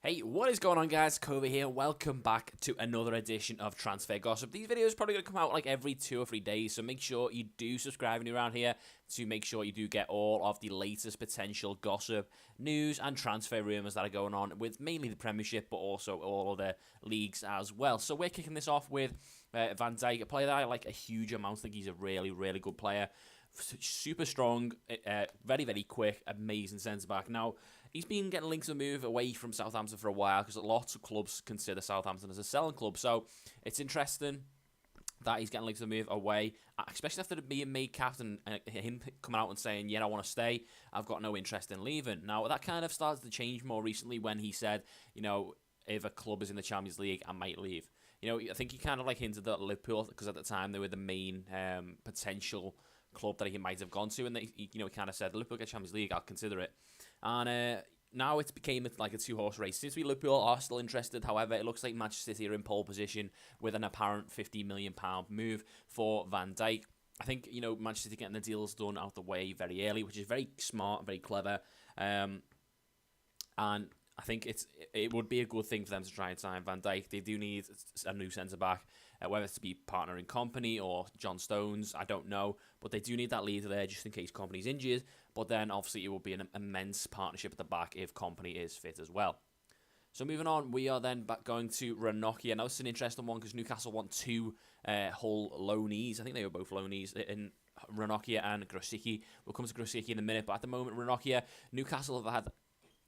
Hey, what is going on, guys? Kova here. Welcome back to another edition of Transfer Gossip. These videos are probably going to come out like every 2 or 3 days, so make sure you do subscribe when you're around here to make sure you do get all of the latest potential gossip, news, and transfer rumours that are going on with mainly the Premiership, but also all other leagues as well. So we're kicking this off with Van Dijk, a player that I like a huge amount. I think he's a really, really good player. Super strong, very, very quick, amazing centre-back. Now, he's been getting linked to move away from Southampton for a while because lots of clubs consider Southampton as a selling club. So, it's interesting that he's getting linked to move away, especially after being made captain and him coming out and saying, yeah, I want to stay, I've got no interest in leaving. Now, that kind of started to change more recently when he said, you know, if a club is in the Champions League, I might leave. You know, I think he kind of like hinted at Liverpool because at the time they were the main potential club that he might have gone to, and he kind of said, Liverpool get Champions League, I'll consider it. And now it's became like a two-horse race. Seems to be Liverpool are still interested. However, it looks like Manchester City are in pole position with an apparent £50 million move for Van Dijk. I think, you know, Manchester City getting the deals done out the way very early, which is very smart, very clever. And I think it would be a good thing for them to try and sign Van Dijk. They do need a new centre-back, whether it's to be partner in Company or John Stones, I don't know. But they do need that leader there just in case Company's injured. But then, obviously, it will be an immense partnership at the back if Company is fit as well. So moving on, we are then back going to Ranocchia. Now, this is an interesting one because Newcastle want two Hull loanees. I think they were both loanees in Ranocchia and Grosicki. We'll come to Grosicki in a minute. But at the moment, Ranocchia, Newcastle have had...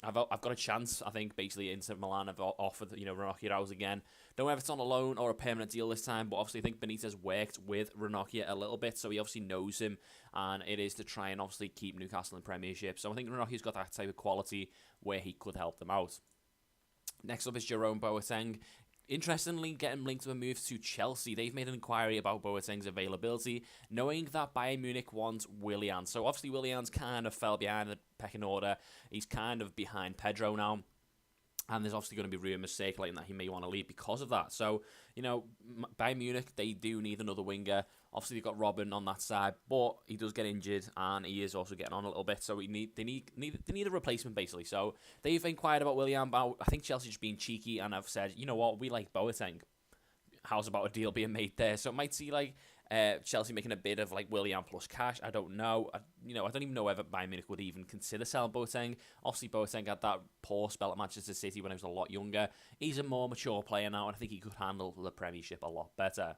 I've got a chance, I think, basically. Inter Milan have offered, Ranocchia out again. Don't know if it's on a loan or a permanent deal this time, but obviously I think Benitez worked with Ranocchia a little bit, so he obviously knows him, and it is to try and obviously keep Newcastle in Premiership. So I think Ranocchia's got that type of quality where he could help them out. Next up is Jerome Boateng. Interestingly, getting linked to a move to Chelsea. They've made an inquiry about Boateng's availability, knowing that Bayern Munich wants Willian. So obviously Willian's kind of fell behind the pecking order. He's kind of behind Pedro now. And there's obviously going to be rumours circulating that he may want to leave because of that. So, Bayern Munich, they do need another winger. Obviously, they've got Robin on that side, but he does get injured, and he is also getting on a little bit. So they need a replacement, basically. So they've inquired about Willian, but I think Chelsea just being cheeky, and I've said, you know what, we like Boateng. How's about a deal being made there? So it might see like Chelsea making a bid of like Willian plus cash. I don't know. I don't even know whether Bayern Munich would even consider selling Boateng. Obviously, Boateng had that poor spell at Manchester City when he was a lot younger. He's a more mature player now, and I think he could handle the Premiership a lot better.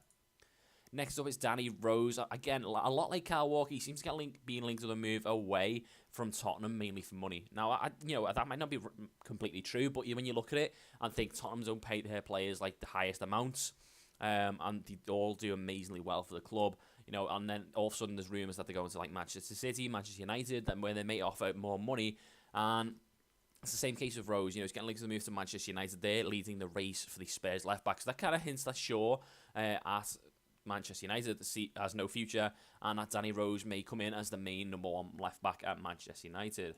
Next up is Danny Rose. Again, a lot like Kyle Walker, he seems to get being linked to the move away from Tottenham, mainly for money. Now, that might not be completely true, but when you look at it and think Tottenham don't pay their players like the highest amounts, and they all do amazingly well for the club, and then all of a sudden there's rumours that they're going to like Manchester City, Manchester United, then where they may offer more money, and it's the same case with Rose. He's getting linked to the move to Manchester United. They're leading the race for the Spurs left-back, so that kind of hints that Shaw at Manchester United has no future, and that Danny Rose may come in as the main number one left-back at Manchester United.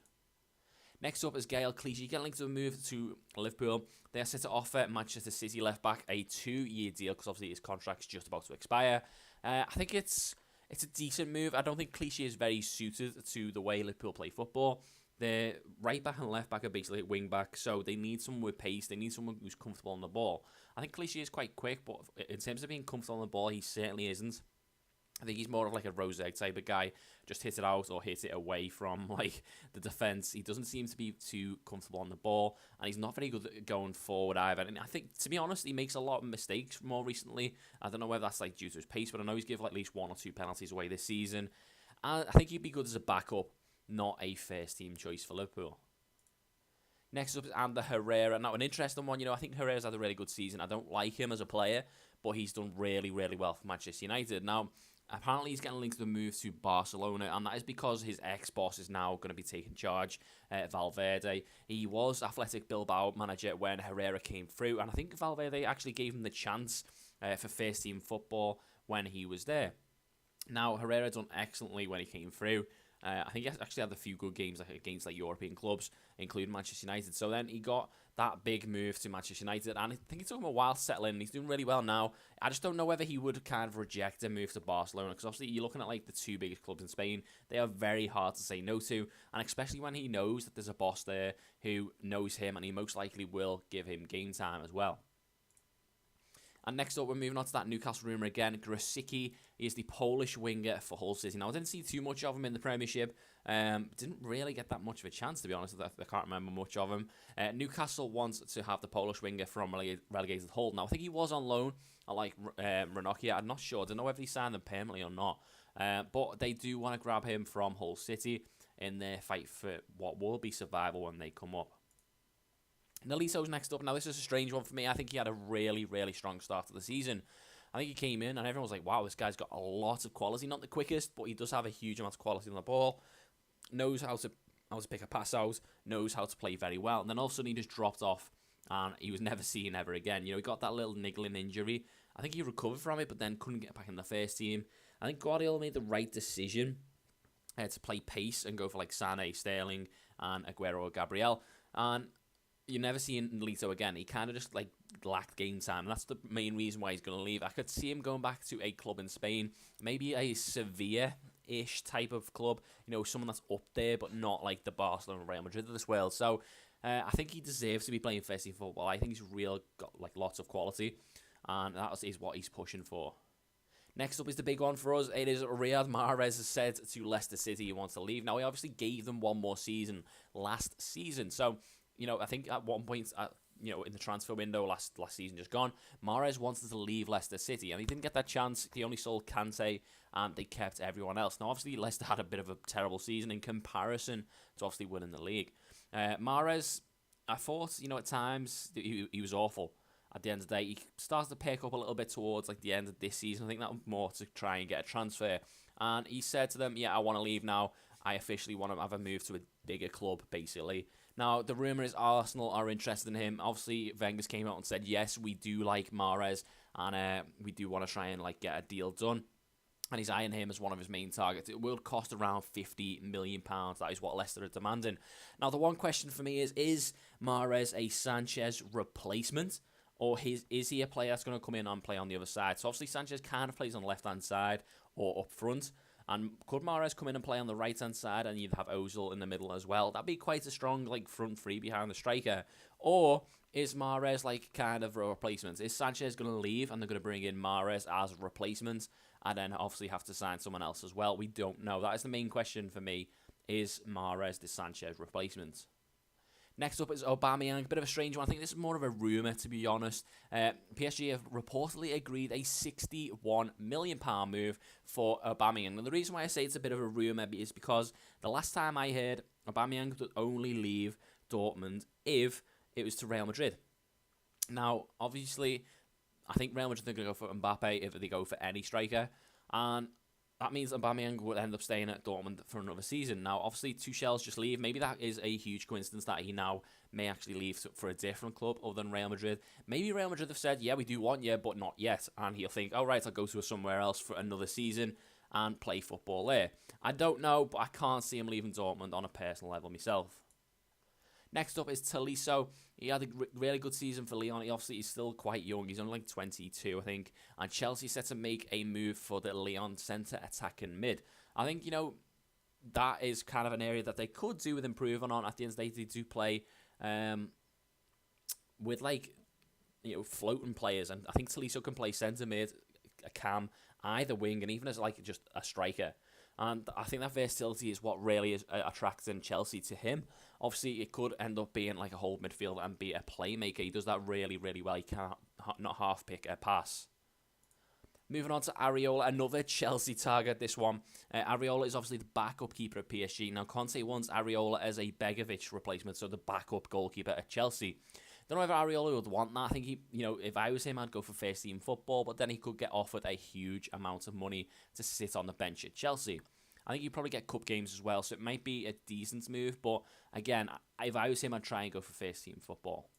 Next up is Gael Clichy getting linked to a move to Liverpool. They are set to offer Manchester City left-back a 2-year deal because obviously his contract's just about to expire. I think it's a decent move. I don't think Clichy is very suited to the way Liverpool play football. Their right back and left back are basically wing back, so they need someone with pace. They need someone who's comfortable on the ball. I think Clichy is quite quick, but in terms of being comfortable on the ball, he certainly isn't. I think he's more of like a Roseg type of guy, just hit it out or hit it away from like the defence. He doesn't seem to be too comfortable on the ball, and he's not very good at going forward either. And I think, to be honest, he makes a lot of mistakes more recently. I don't know whether that's like due to his pace, but I know he's given like, at least 1 or 2 penalties away this season. And I think he'd be good as a backup, not a first-team choice for Liverpool. Next up is Ander Herrera. Now, an interesting one. I think Herrera's had a really good season. I don't like him as a player, but he's done really, really well for Manchester United. Now, apparently he's getting linked to the move to Barcelona, and that is because his ex-boss is now going to be taking charge, Valverde. He was Athletic Bilbao manager when Herrera came through, and I think Valverde actually gave him the chance for first-team football when he was there. Now, Herrera done excellently when he came through, I think he actually had a few good games against European clubs, including Manchester United. So then he got that big move to Manchester United, and I think it took him a while to settle in. He's doing really well now. I just don't know whether he would kind of reject a move to Barcelona, because obviously you're looking at the two biggest clubs in Spain. They are very hard to say no to, and especially when he knows that there's a boss there who knows him, and he most likely will give him game time as well. And next up, we're moving on to that Newcastle rumour again. Grosicki is the Polish winger for Hull City. Now, I didn't see too much of him in the Premiership. Didn't really get that much of a chance, to be honest. I can't remember much of him. Newcastle wants to have the Polish winger from relegated Hull. Now, I think he was on loan at Ranocchia. I'm not sure. I don't know whether he signed them permanently or not. But they do want to grab him from Hull City in their fight for what will be survival when they come up. Naliso's next up. Now, this is a strange one for me. I think he had a really, really strong start to the season. I think he came in and everyone was like, wow, this guy's got a lot of quality. Not the quickest, but he does have a huge amount of quality on the ball. Knows how to pick a pass out. Knows how to play very well. And then all of a sudden he just dropped off and he was never seen ever again. You know, he got that little niggling injury. I think he recovered from it, but then couldn't get back in the first team. I think Guardiola made the right decision to play pace and go for Sané, Sterling, and Aguero or Gabriel. And you never see Nolito again. He kind of just lacked game time, and that's the main reason why he's going to leave. I could see him going back to a club in Spain, maybe a Sevilla-ish type of club. You know, someone that's up there, but not like the Barcelona or Real Madrid of this world. So I think he deserves to be playing first-team football. I think he's got lots of quality, and that is what he's pushing for. Next up is the big one for us. It is Riyad Mahrez has said to Leicester City he wants to leave. Now, he obviously gave them one more season last season, so I think at one point, in the transfer window last season just gone, Mahrez wanted to leave Leicester City, and he didn't get that chance. He only sold Kante, and they kept everyone else. Now, obviously, Leicester had a bit of a terrible season in comparison to obviously winning the league. Mahrez, I thought, at times, he was awful. At the end of the day, he started to pick up a little bit towards the end of this season. I think that was more to try and get a transfer. And he said to them, yeah, I want to leave now. I officially want to have a move to a bigger club, basically. Now, the rumour is Arsenal are interested in him. Obviously, Wenger's came out and said, yes, we do like Mahrez, and we do want to try and get a deal done. And he's eyeing him as one of his main targets. It will cost around £50 million. That is what Leicester are demanding. Now, the one question for me is Mahrez a Sanchez replacement? Or is he a player that's going to come in and play on the other side? So, obviously, Sanchez kind of plays on the left-hand side or up front. And could Mahrez come in and play on the right-hand side and you'd have Ozil in the middle as well? That'd be quite a strong front three behind the striker. Or is Mahrez kind of a replacement? Is Sanchez going to leave and they're going to bring in Mahrez as a replacement and then obviously have to sign someone else as well? We don't know. That is the main question for me. Is Mahrez the Sanchez replacement? Next up is Aubameyang, a bit of a strange one. I think this is more of a rumour, to be honest. PSG have reportedly agreed a £61 million move for Aubameyang. And the reason why I say it's a bit of a rumour is because the last time I heard, Aubameyang would only leave Dortmund if it was to Real Madrid. Now, obviously, I think Real Madrid are going to go for Mbappe if they go for any striker. And that means Aubameyang would end up staying at Dortmund for another season. Now, obviously, Tuchel's just leave. Maybe that is a huge coincidence that he now may actually leave for a different club other than Real Madrid. Maybe Real Madrid have said, yeah, we do want you, but not yet. And he'll think, all right, I'll go to somewhere else for another season and play football there. I don't know, but I can't see him leaving Dortmund on a personal level myself. Next up is Tolisso. He had a really good season for Lyon. He's still quite young. He's only 22, I think. And Chelsea set to make a move for the Lyon centre attacking mid. I think, that is kind of an area that they could do with improving on. At the end of the day, they do play with, floating players. And I think Tolisso can play centre mid, a cam, either wing, and even as, just a striker. And I think that versatility is what really is attracting Chelsea to him. Obviously, it could end up being a whole midfielder and be a playmaker. He does that really, really well. He can't not half pick a pass. Moving on to Areola, another Chelsea target, this one. Areola is obviously the backup keeper at PSG. Now, Conte wants Areola as a Begovic replacement, so the backup goalkeeper at Chelsea. Don't know if Areola would want that. I think if I was him, I'd go for first team football, but then he could get offered a huge amount of money to sit on the bench at Chelsea. I think he'd probably get cup games as well, so it might be a decent move, but again, if I was him, I'd try and go for first team football.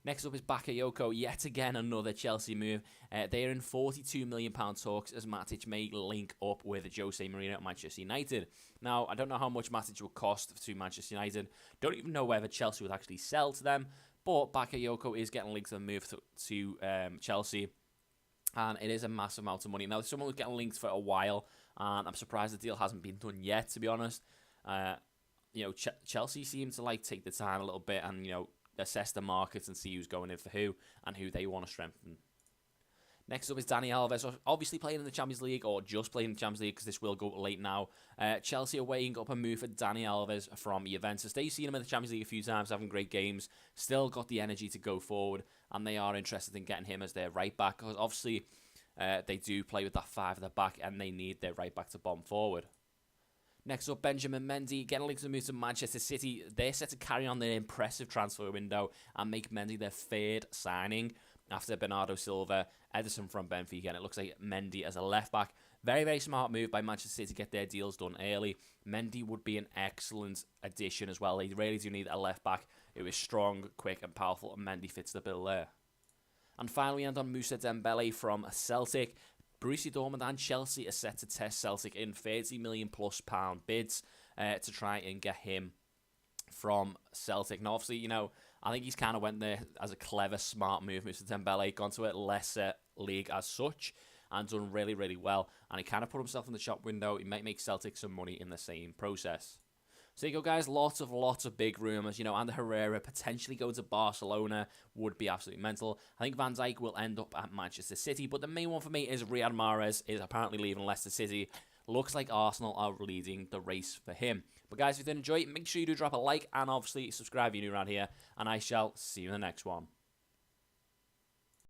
Next up is Bakayoko, yet again another Chelsea move. They are in £42 million talks as Matic may link up with Jose Mourinho at Manchester United. Now, I don't know how much Matic will cost to Manchester United. Don't even know whether Chelsea would actually sell to them. But Bakayoko is getting linked to the move to Chelsea. And it is a massive amount of money. Now, someone was getting linked for a while. And I'm surprised the deal hasn't been done yet, to be honest. Chelsea seem to take the time a little bit and, assess the markets and see who's going in for who and who they want to strengthen. Next up is Dani Alves, obviously playing in the Champions League or just playing in the Champions League because this will go late now. Chelsea are weighing up a move for Dani Alves from Juventus. They've seen him in the Champions League a few times, having great games, still got the energy to go forward, and they are interested in getting him as their right back because obviously they do play with that 5 at the back and they need their right back to bomb forward. Next up, Benjamin Mendy, getting linked to move to Manchester City. They're set to carry on their impressive transfer window and make Mendy their 3rd signing after Bernardo Silva, Ederson from Benfica, and it looks like Mendy as a left-back. Very, very smart move by Manchester City to get their deals done early. Mendy would be an excellent addition as well. They really do need a left-back who is strong, quick, and powerful, and Mendy fits the bill there. And finally, we end on Moussa Dembele from Celtic. Borussia Dortmund and Chelsea are set to test Celtic in £30 million+ bids to try and get him from Celtic. Now, obviously, I think he's kind of went there as a clever, smart move. Moussa Dembele gone to a lesser league as such and done really, really well. And he kind of put himself in the shop window. He might make Celtic some money in the same process. So there you go, guys. Lots of big rumours, and Herrera potentially going to Barcelona would be absolutely mental. I think Van Dijk will end up at Manchester City, but the main one for me is Riyad Mahrez is apparently leaving Leicester City. Looks like Arsenal are leading the race for him. But guys, if you did enjoy it, make sure you do drop a like and obviously subscribe if you're new around here, and I shall see you in the next one.